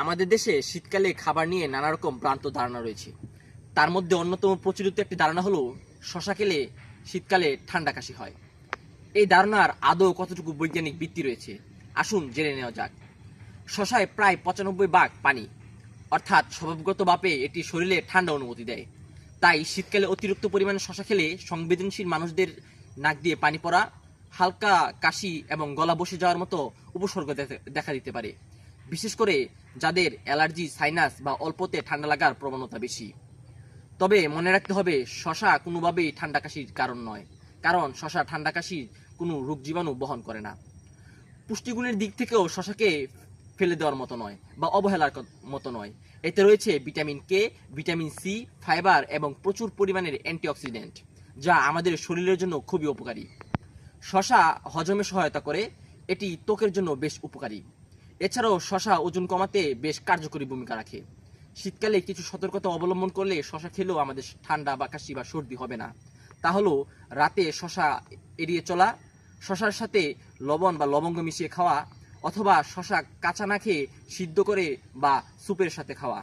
আমাদের দেশে শীতকালে খাবার নিয়ে নানা রকম ভ্রান্ত ধারণা রয়েছে। তার মধ্যে অন্যতম প্রচলিত একটি ধারণা হলো শশা খেলে শীতকালে ঠান্ডা কাশি হয়। এই ধারণার আদৌ কতটুকু বৈজ্ঞানিক ভিত্তি রয়েছে আসুন জেনে নেওয়া যাক। শশায় প্রায় 95 ভাগ পানি, অর্থাৎ স্বভাবগতভাবে এটি শরীরে ঠান্ডা অনুভূতি দেয়। তাই শীতকালে অতিরিক্ত পরিমাণে শশা খেলে সংবেদনশীল মানুষদের নাক দিয়ে পানি পড়া, হালকা কাশি এবং গলা বসে যাওয়ার মতো উপসর্গ দেখা দিতে পারে, বিশেষ করে যাদের অ্যালার্জি, সাইনাস বা অল্পতে ঠান্ডা লাগার প্রবণতা বেশি। তবে মনে রাখতে হবে, শশা কোনোভাবেই ঠান্ডা কাশির কারণ নয়, কারণ শশা ঠান্ডা কাশির কোনো রোগ জীবাণু বহন করে না। পুষ্টিগুণের দিক থেকেও শশাকে ফেলে দেওয়ার মতো নয় বা অবহেলার মতো নয়। এতে রয়েছে vitamin K, vitamin C, fibre এবং প্রচুর পরিমাণের অ্যান্টিঅক্সিডেন্ট, যা আমাদের শরীরের জন্য খুবই উপকারী। শশা হজমে সহায়তা করে, এটি ত্বকের জন্য বেশ উপকারী। এছাড়াও শশা ওজন কমাতে বেশ কার্যকরী ভূমিকা রাখে। শীতকালে কিছু সতর্কতা অবলম্বন করলে শশা খেলেও আমাদের ঠান্ডা বা কাশি বা সর্দি হবে না। তা হলো রাতে শশা এড়িয়ে চলা, শশার সাথে লবণ বা লবঙ্গ মিশিয়ে খাওয়া, অথবা শশা কাঁচা না খেয়ে সিদ্ধ করে বা স্যুপের সাথে খাওয়া।